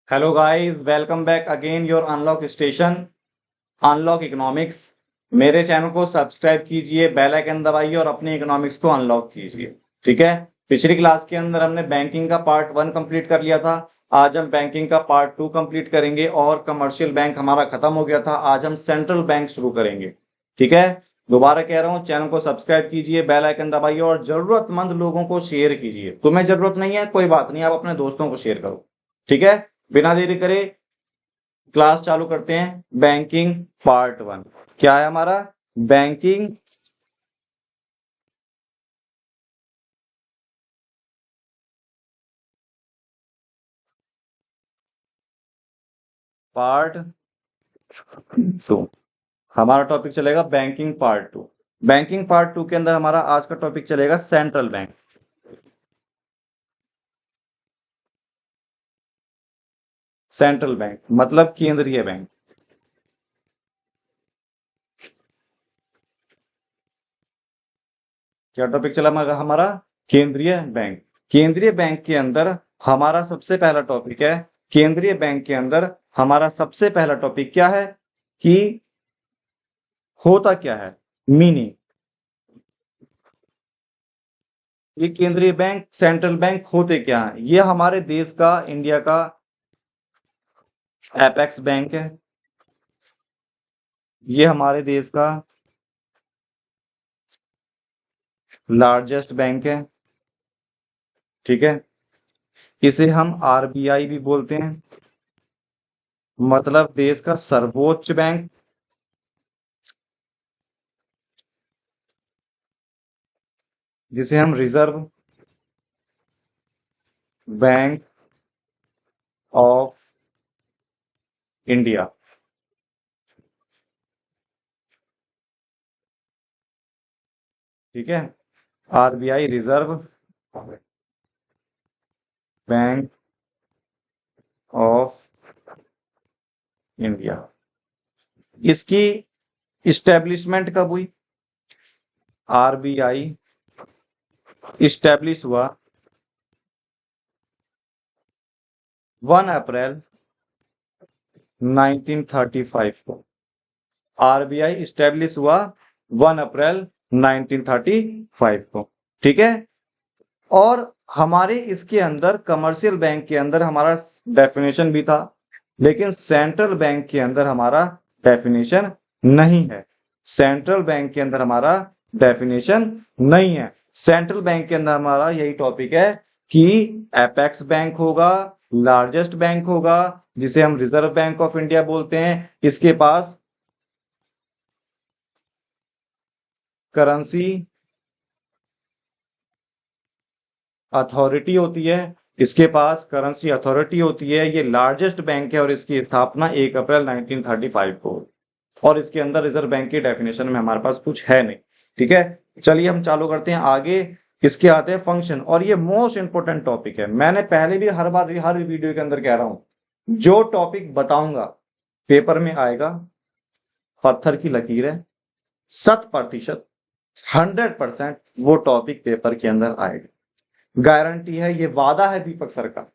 Hello guys, welcome back again your unlock station unlock economics. मेरे channel को subscribe कीजिए, bell icon दबाइए और अपने इकोनॉमिक्स को अनलॉक कीजिए। ठीक है। पिछली क्लास के अंदर हमने बैंकिंग का पार्ट 1 कंप्लीट कर लिया था। आज हम बैंकिंग का पार्ट 2 कंप्लीट करेंगे और कमर्शियल बैंक हमारा खत्म हो गया था। आज हम सेंट्रल बैंक शुरू करेंगे। ठीक है। दोबारा कह रहा हूँ, चैनल को सब्सक्राइब कीजिए, बेल आइकन दबाइए और जरूरतमंद लोगों को शेयर कीजिए। तुम्हें जरूरत नहीं है, कोई बात नहीं, आप अपने दोस्तों को शेयर करो। ठीक है। बिना देरी करे क्लास चालू करते हैं। बैंकिंग पार्ट 1 क्या है हमारा? Banking part 2। हमारा टॉपिक चलेगा बैंकिंग पार्ट 2। बैंकिंग पार्ट 2 के अंदर हमारा आज का टॉपिक चलेगा सेंट्रल बैंक। सेंट्रल बैंक मतलब केंद्रीय बैंक। क्या टॉपिक चला हमारा? केंद्रीय बैंक। केंद्रीय बैंक के अंदर हमारा सबसे पहला टॉपिक है। केंद्रीय बैंक के अंदर हमारा सबसे पहला टॉपिक क्या है कि होता क्या है, मीनिंग। ये केंद्रीय बैंक, सेंट्रल बैंक होते क्या है? ये हमारे देश का, इंडिया का एपेक्स बैंक है। ये हमारे देश का लार्जेस्ट बैंक है। ठीक है। इसे हम आरबीआई भी बोलते हैं, मतलब देश का सर्वोच्च बैंक। जिसे हम रिजर्व बैंक ऑफ इंडिया। ठीक है। RBI reserve bank of India. इसकी इस्टेब्लिशमेंट कब हुई? आरबीआई इस्टेब्लिश हुआ 1 अप्रैल 1935 को। आरबीआई इस्टेब्लिश हुआ 1 अप्रैल 1935 को। ठीक है। और हमारे इसके अंदर कमर्शियल बैंक के अंदर हमारा डेफिनेशन भी था, लेकिन सेंट्रल बैंक के अंदर हमारा डेफिनेशन नहीं है। सेंट्रल बैंक के अंदर हमारा डेफिनेशन नहीं है। सेंट्रल बैंक के अंदर हमारा यही टॉपिक है कि एपेक्स बैंक होगा, लार्जेस्ट बैंक होगा, जिसे हम रिजर्व बैंक ऑफ इंडिया बोलते हैं। इसके पास करेंसी अथॉरिटी होती है। इसके पास करेंसी अथॉरिटी होती है। ये लार्जेस्ट बैंक है और इसकी स्थापना 1 अप्रैल 1935 को हुई। और इसके अंदर रिजर्व बैंक की डेफिनेशन में हमारे पास कुछ है नहीं। ठीक है। चलिए हम चालू करते हैं आगे। इसके आते हैं फंक्शन, और ये मोस्ट इंपोर्टेंट टॉपिक है। मैंने पहले भी हर बार हर वीडियो के अंदर कह रहा हूं, जो टॉपिक बताऊंगा पेपर में आएगा, पत्थर की लकीर है, 100%, 100% वो टॉपिक पेपर के अंदर आएगा। गारंटी है, ये वादा है दीपक सर का,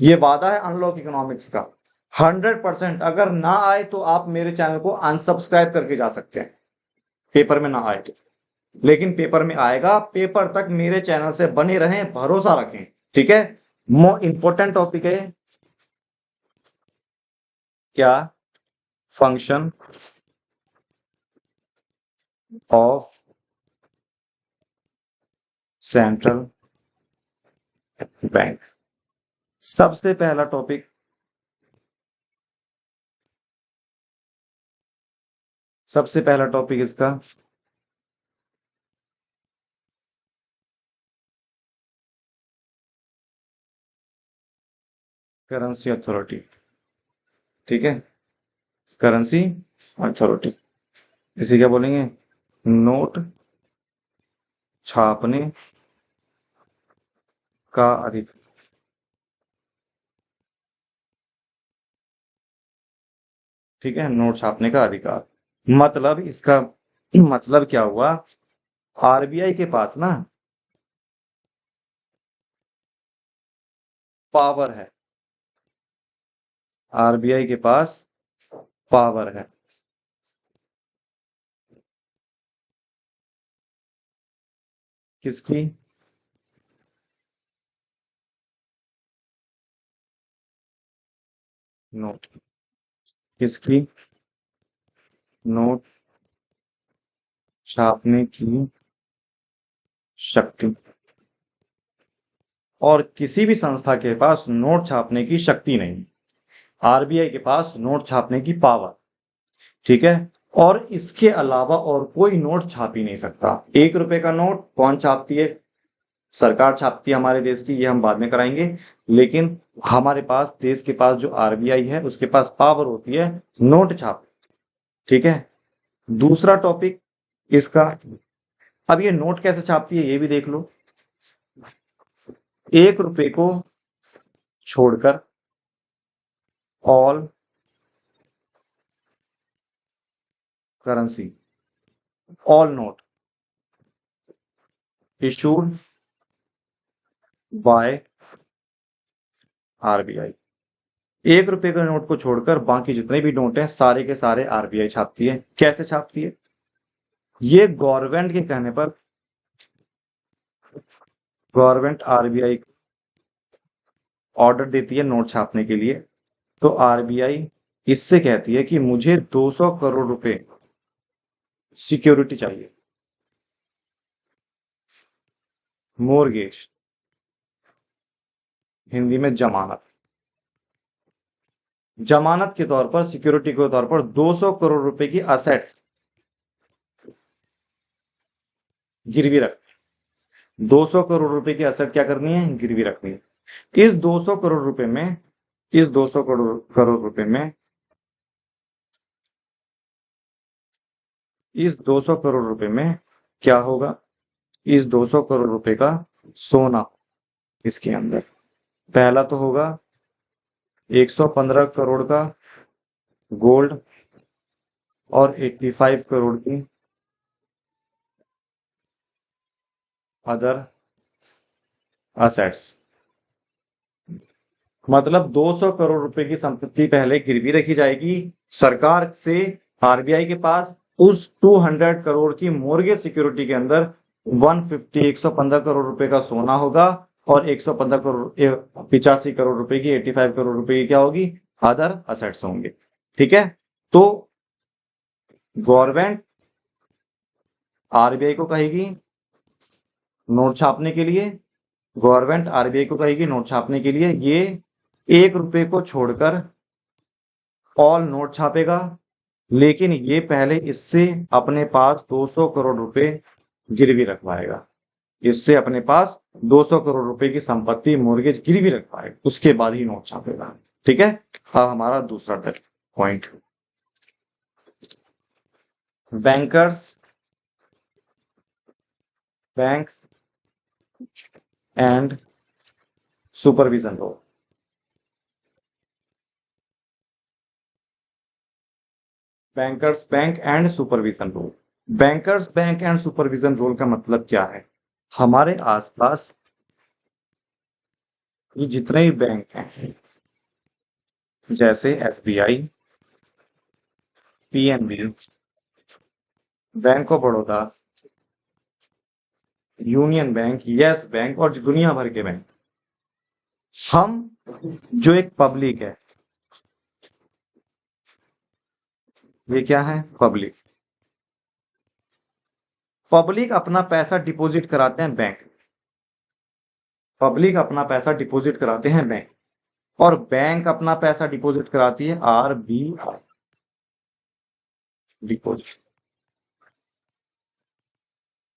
ये वादा है अनलॉक इकोनॉमिक्स का। 100%। अगर ना आए तो आप मेरे चैनल को अनसब्सक्राइब करके जा सकते हैं, पेपर में ना आए तो। लेकिन पेपर में आएगा। पेपर तक मेरे चैनल से बने रहें, भरोसा रखें। ठीक है। मोस्ट इंपोर्टेंट टॉपिक है क्या? Function of central bank. सबसे पहला टॉपिक, सबसे पहला टॉपिक इसका करेंसी अथॉरिटी। ठीक है। करेंसी अथॉरिटी, इसे क्या बोलेंगे? नोट छापने का अधिकार। ठीक है। नोट छापने का अधिकार मतलब इसका मतलब क्या हुआ? आरबीआई के पास ना पावर है, आरबीआई के पास पावर है। किसकी? नोट। किसकी? नोट छापने की शक्ति। और किसी भी संस्था के पास नोट छापने की शक्ति नहीं, आरबीआई के पास नोट छापने की पावर। ठीक है। और इसके अलावा और कोई नोट छाप ही नहीं सकता। 1 रुपए का नोट कौन छापती है? सरकार छापती है हमारे देश की, ये हम बाद में कराएंगे। लेकिन हमारे पास, देश के पास जो आरबीआई है उसके पास पावर होती है नोट छाप। ठीक है। दूसरा टॉपिक इसका, अब ये नोट कैसे छापती है ये भी देख लो। 1 रुपए को छोड़कर all currency, all note issued by RBI. 1 रुपए के नोट को छोड़कर बाकी जितने भी नोट हैं सारे के सारे आरबीआई छापती है। कैसे छापती है? ये गवर्नमेंट के कहने पर, गवर्नमेंट आरबीआई ऑर्डर देती है नोट छापने के लिए, तो आरबीआई इससे कहती है कि मुझे 200 करोड़ रुपए सिक्योरिटी चाहिए, मोर्गेज, हिंदी में जमानत। जमानत के तौर पर, सिक्योरिटी के तौर पर 200 करोड़ रुपए की असेट्स गिरवी रख, 200 करोड़ रुपए की असेट क्या करनी है? गिरवी रखनी है। इस 200 करोड़ रुपए में, इस 200 करोड़ रुपए में, इस 200 करोड़ रुपए में क्या होगा? इस 200 करोड़ रुपए का सोना इसके अंदर, पहला तो होगा 115 करोड़ का गोल्ड और 85 करोड़ की अदर असेट्स। मतलब 200 करोड़ रुपए की संपत्ति पहले गिरवी रखी जाएगी सरकार से आरबीआई के पास। उस 200 करोड़ की मोर्गेज सिक्योरिटी के अंदर 115 करोड़ रुपए का सोना होगा और 115 करोड़ 85 करोड़ रुपए की 85 करोड़ रुपए की क्या होगी? अदर असेट्स होंगे। ठीक है। तो गवर्नमेंट आरबीआई को कहेगी नोट छापने के लिए, गवर्नमेंट आरबीआई को कहेगी नोट छापने के लिए ये 1 रुपए को छोड़कर ऑल नोट छापेगा, लेकिन ये पहले इससे अपने पास 200 करोड़ रुपए गिरवी रखवाएगा। इससे अपने पास 200 करोड़ रुपए की संपत्ति मोर्गेज गिरवी रखवाएगा, उसके बाद ही नोट छापेगा। ठीक है। अब हमारा दूसरा point, bankers, bank and supervision role. Bankers bank and supervision role. Bankers bank and supervision role का मतलब क्या है? हमारे आसपास ये जितने भी बैंक हैं, जैसे SBI, PNB, bank of Baroda, union bank, yes bank और दुनिया भर के बैंक, हम जो एक पब्लिक है, ये क्या है? पब्लिक। पब्लिक अपना पैसा डिपॉजिट कराते हैं बैंक, पब्लिक अपना पैसा डिपॉजिट कराते हैं बैंक, और बैंक अपना पैसा डिपॉजिट कराती है आरबीआई, डिपॉजिट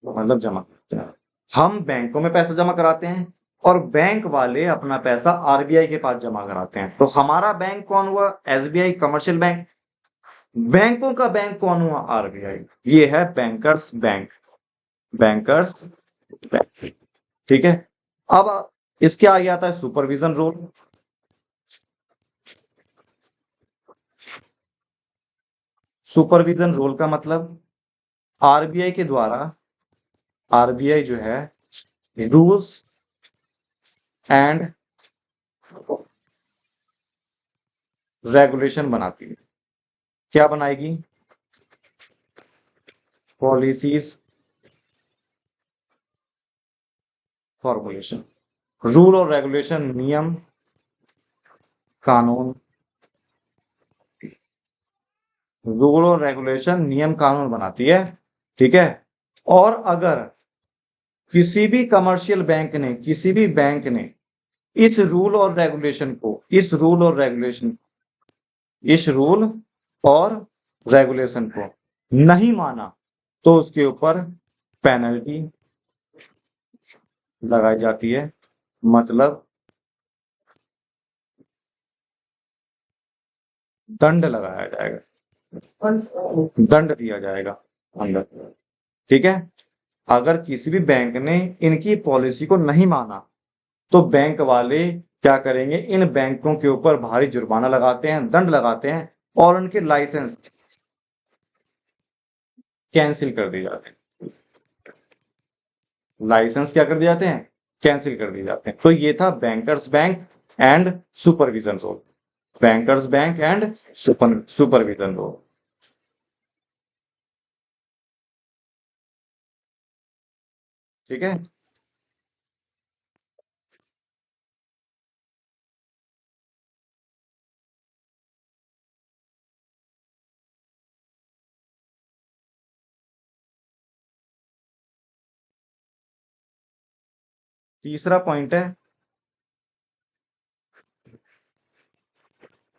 मतलब जमा करते हैं। हम बैंकों में पैसा जमा कराते हैं और बैंक वाले अपना पैसा आरबीआई के पास जमा कराते हैं। तो हमारा बैंक कौन हुआ? SBI, commercial bank. बैंकों का बैंक कौन हुआ? आरबीआई। ये है बैंकर्स बैंक, बैंकर्स बैंक। ठीक है। अब इसके आगे आता है सुपरविजन रोल। सुपरविजन रोल का मतलब आरबीआई के द्वारा, आरबीआई जो है रूल्स एंड रेगुलेशन बनाती है। क्या बनाएगी? Policies, formulation. रूल और रेगुलेशन, नियम कानून, रूल और रेगुलेशन नियम कानून बनाती है, ठीक है। और अगर किसी भी कमर्शियल बैंक ने, किसी भी बैंक ने इस रूल और रेगुलेशन को, इस रूल और रेगुलेशन, इस रूल और रेगुलेशन को नहीं माना तो उसके ऊपर पेनल्टी लगाई जाती है, मतलब दंड लगाया जाएगा, दंड दिया जाएगा अंदर, ठीक है। अगर किसी भी बैंक ने इनकी पॉलिसी को नहीं माना तो बैंक वाले क्या करेंगे? इन बैंकों के ऊपर भारी जुर्माना लगाते हैं, दंड लगाते हैं और उनके लाइसेंस कैंसिल कर दिए जाते हैं। लाइसेंस क्या कर दिए जाते हैं? कैंसिल कर दिए जाते हैं। तो ये था bankers bank and supervision role, bankers bank and supervision role. ठीक है। तीसरा पॉइंट है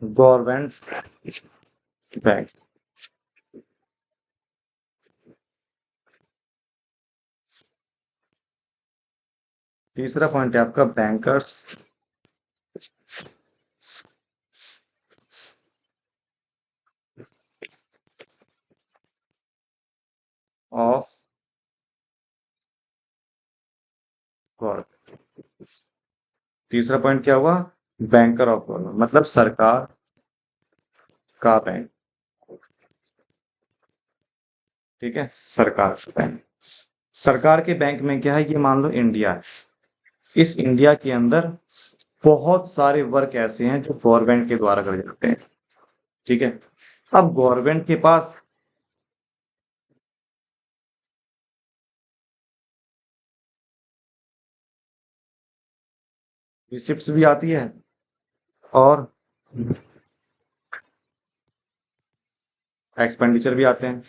गवर्नमेंट्स बैंक। तीसरा पॉइंट है आपका बैंकर्स ऑफ गवर्नमेंट। तीसरा पॉइंट क्या हुआ? बैंकर ऑफ गवर्नमेंट, मतलब सरकार का बैंक, ठीक है, सरकार का बैंक। सरकार के बैंक में क्या है? ये मान लो इंडिया है। इस इंडिया के अंदर बहुत सारे वर्क ऐसे हैं जो गवर्नमेंट के द्वारा करे जाते हैं, ठीक है। अब गवर्नमेंट के पास रिसिप्ट्स भी आती है और एक्सपेंडिचर भी आते हैं।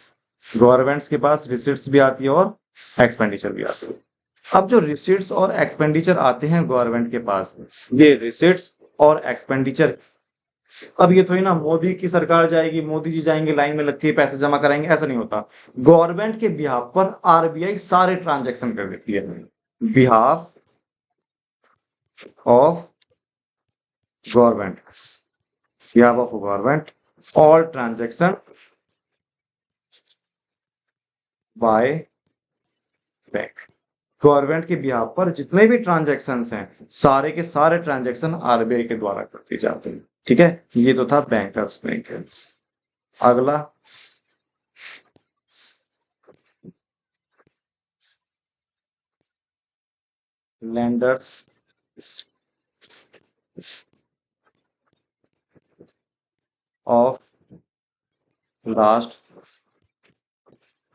गवर्नमेंट्स के पास रिसिप्ट्स भी आती है और एक्सपेंडिचर भी आती है। अब जो रिसिप्ट्स और एक्सपेंडिचर आते हैं गवर्नमेंट के पास, ये रिसिप्ट्स और एक्सपेंडिचर, अब ये थोड़ी ना मोदी की सरकार जाएगी, मोदी जी जाएंगे लाइन में लग के पैसे जमा कराएंगे, ऐसा नहीं होता। गवर्नमेंट के बिहाफ पर आरबीआई सारे ट्रांजैक्शन कर देती है। Behalf of government, behalf of government, all transaction by bank. Government के बिहाफ पर जितने भी ट्रांजैक्शन हैं, सारे के सारे ट्रांजैक्शन आरबीआई के द्वारा करते जाते हैं, ठीक है। ये तो था बैंकर्स बैंक। अगला landers of last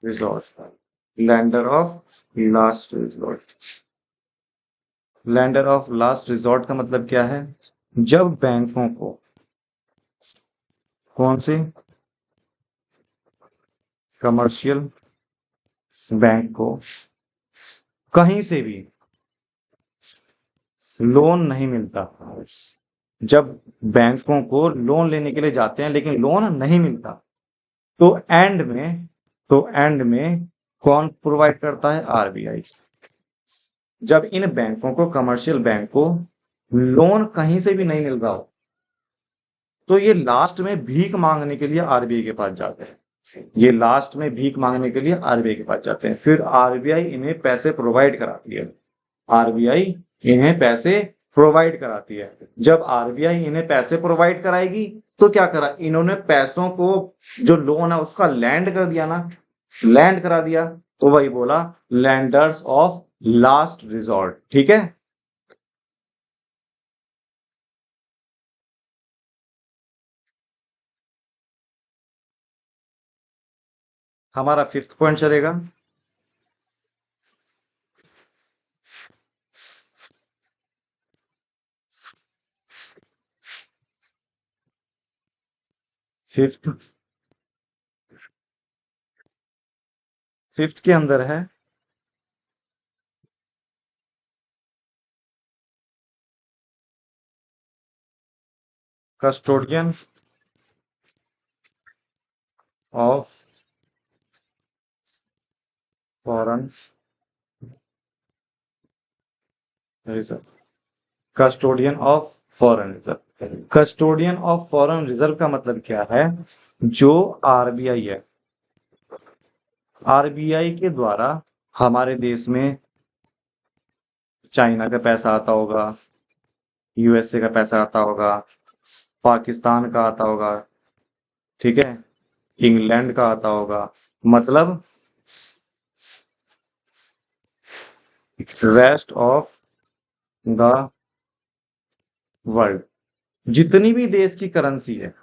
resort, lender of last resort. Lender of last resort का मतलब क्या है? जब बैंकों को, कौन से कमर्शियल बैंक को कहीं से भी लोन नहीं मिलता, जब बैंकों को लोन लेने के लिए जाते हैं लेकिन लोन नहीं मिलता, तो एंड में कौन प्रोवाइड करता है? आरबीआई। जब इन बैंकों को, कमर्शियल बैंक को लोन कहीं से भी नहीं मिल रहा हो, तो ये लास्ट में भीख मांगने के लिए आरबीआई के पास जाते हैं। ये लास्ट में भीख मांगने के लिए आरबीआई के पास जाते हैं, फिर आरबीआई इन्हें पैसे प्रोवाइड कराती है। आरबीआई इन्हें पैसे प्रोवाइड कराती है। जब आरबीआई इन्हें पैसे प्रोवाइड कराएगी तो क्या करा? इन्होंने पैसों को, जो लोन है उसका लैंड कर दिया ना, लैंड करा दिया, तो वही बोला लैंडर्स ऑफ लास्ट रिजॉर्ट, ठीक है। हमारा फिफ्थ पॉइंट चलेगा। फिफ्थ फिफ्थ के अंदर है custodian of foreign reserve. Custodian of foreign reserve. Custodian of foreign reserve का मतलब क्या है? जो आरबीआई है, आरबीआई के द्वारा हमारे देश में चाइना का पैसा आता होगा, यूएसए का पैसा आता होगा, पाकिस्तान का आता होगा, ठीक है, इंग्लैंड का आता होगा, मतलब रेस्ट ऑफ द वर्ल्ड। जितनी भी देश की करेंसी है,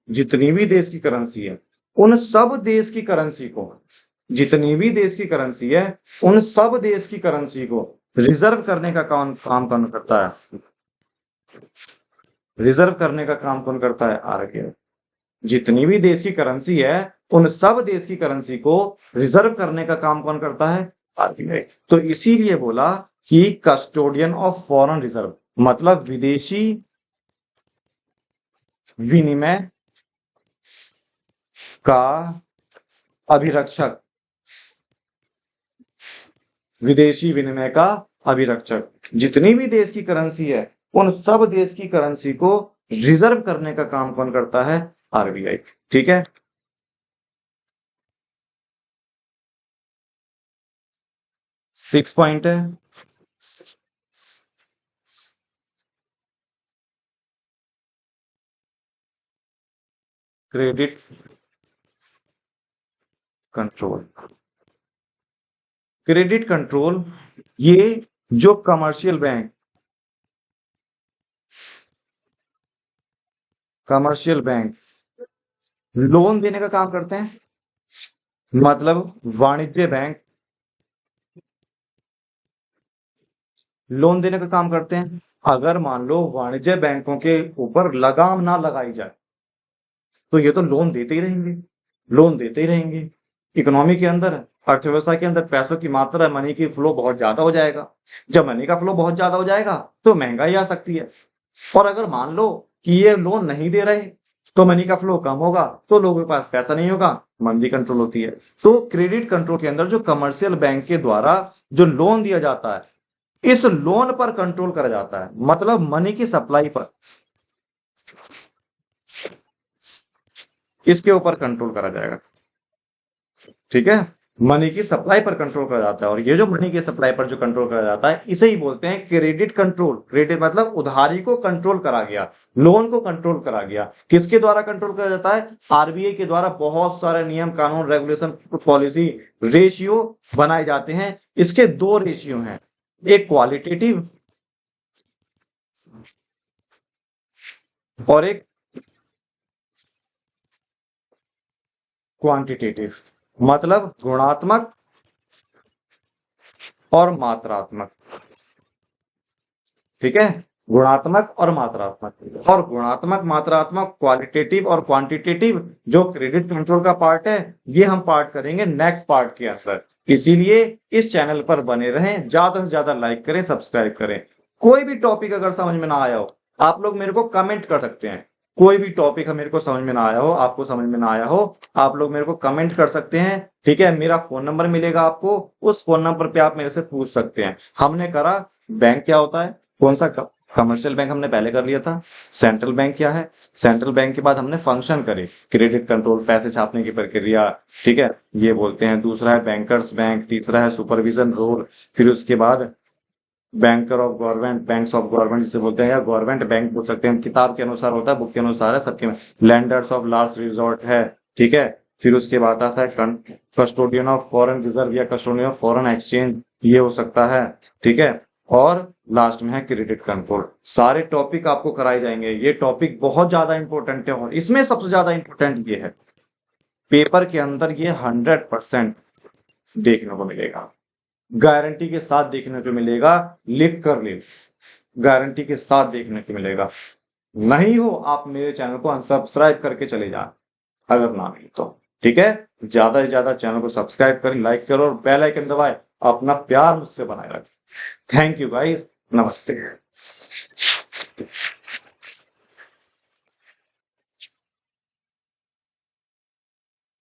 जितनी भी देश की करेंसी है, उन सब देश की करेंसी को, जितनी भी देश की करेंसी है, उन सब देश की करेंसी को रिजर्व करने का काम कौन करता है? रिजर्व करने का काम कौन करता है? आरबीआई। जितनी भी देश की करेंसी है, उन सब देश की करेंसी को रिजर्व करने का काम कौन करता है? आरबीआई। तो इसीलिए बोला कि कस्टोडियन ऑफ फॉरेन रिजर्व मतलब विदेशी विनिमय का अभिरक्षक, विदेशी विनिमय का अभिरक्षक। जितनी भी देश की करेंसी है, उन सब देश की करेंसी को रिजर्व करने का काम कौन करता है? आरबीआई। ठीक है, सिक्स पॉइंट है क्रेडिट कंट्रोल। क्रेडिट कंट्रोल ये जो commercial bank, commercial bank loan देने का काम करते हैं, मतलब वाणिज्य बैंक लोन देने का काम करते हैं। अगर मान लो वाणिज्य बैंकों के ऊपर लगाम ना लगाई जाए तो ये तो लोन देते ही रहेंगे, लोन देते ही रहेंगे। इकोनॉमी के अंदर, अर्थव्यवस्था के अंदर पैसों की मात्रा, मनी की फ्लो बहुत ज्यादा हो जाएगा। जब मनी का फ्लो बहुत ज्यादा हो जाएगा तो महंगाई आ सकती है। और अगर मान लो कि ये लोन नहीं दे रहे तो मनी का फ्लो कम होगा, तो लोगों के पास पैसा नहीं होगा, मंदी कंट्रोल होती है। तो क्रेडिट कंट्रोल के अंदर जो कमर्शियल बैंक के द्वारा जो लोन दिया जाता है, इस लोन पर कंट्रोल करा जाता है, मतलब मनी की सप्लाई पर, इसके ऊपर कंट्रोल करा जाएगा। ठीक है, मनी की सप्लाई पर कंट्रोल करा जाता है। और ये जो मनी की सप्लाई पर जो कंट्रोल करा जाता है, इसे ही बोलते हैं क्रेडिट कंट्रोल। क्रेडिट मतलब उधारी को कंट्रोल करा गया, लोन को कंट्रोल करा गया। किसके द्वारा कंट्रोल करा जाता है? आरबीआई के द्वारा बहुत सारे नियम, कानून, रेगुलेशन, पॉलिसी, रेशियो बनाए जाते हैं। इसके दो रेशियो हैं, एक क्वालिटेटिव और एक क्वांटिटेटिव, मतलब गुणात्मक और मात्रात्मक। ठीक है, गुणात्मक और मात्रात्मक। और गुणात्मक, मात्रात्मक, क्वालिटेटिव और क्वांटिटेटिव जो क्रेडिट कंट्रोल का पार्ट है, ये हम पार्ट करेंगे नेक्स्ट पार्ट के अंदर। इसीलिए इस चैनल पर बने रहें, ज्यादा से ज्यादा लाइक करें, सब्सक्राइब करें। कोई भी टॉपिक अगर समझ में ना आया हो, आप लोग मेरे को कमेंट कर सकते हैं। कोई भी टॉपिक मेरे को समझ में ना आया हो, आपको समझ में ना आया हो, आप लोग मेरे को कमेंट कर सकते हैं। ठीक है, मेरा फोन नंबर मिलेगा आपको, उस फोन नंबर पे आप मेरे से पूछ सकते हैं। हमने करा बैंक क्या होता है, कौन सा कमर्शियल बैंक हमने पहले कर लिया था, सेंट्रल बैंक क्या है, सेंट्रल बैंक के बाद हमने फंक्शन करे, क्रेडिट कंट्रोल, पैसे छापने की प्रक्रिया, ठीक है, ये बोलते हैं। दूसरा है बैंकर्स बैंक, तीसरा है सुपरविजन रोल, फिर उसके बाद banker of government, banks of government जिसे बोलते हैं, या गवर्नमेंट बैंक बोल सकते हैं, किताब के अनुसार होता है, बुक के अनुसार है सबके। लैंडर्स ऑफ लास्ट रिजॉर्ट है, ठीक है। फिर उसके बाद आता है कस्टोडियन ऑफ फॉरेन रिजर्व या कस्टोडियन ऑफ फॉरेन एक्सचेंज, ये हो सकता है। ठीक है, और लास्ट में है क्रेडिट कंट्रोल। सारे टॉपिक आपको कराए जाएंगे। ये टॉपिक बहुत ज्यादा इंपॉर्टेंट है और इसमें सबसे ज्यादा इंपॉर्टेंट ये है पेपर के अंदर ये 100% देखने को मिलेगा, गारंटी के साथ देखने को मिलेगा। लिख कर ले, गारंटी के साथ देखने को मिलेगा। नहीं हो आप मेरे चैनल को अनसब्सक्राइब करके चले जा, अगर ना मिले तो। ठीक है, ज्यादा से ज्यादा चैनल को सब्सक्राइब करें, लाइक करो और बेल आइकन दबाए, अपना प्यार मुझसे बनाए रखें। थैंक यू गाइस, नमस्ते।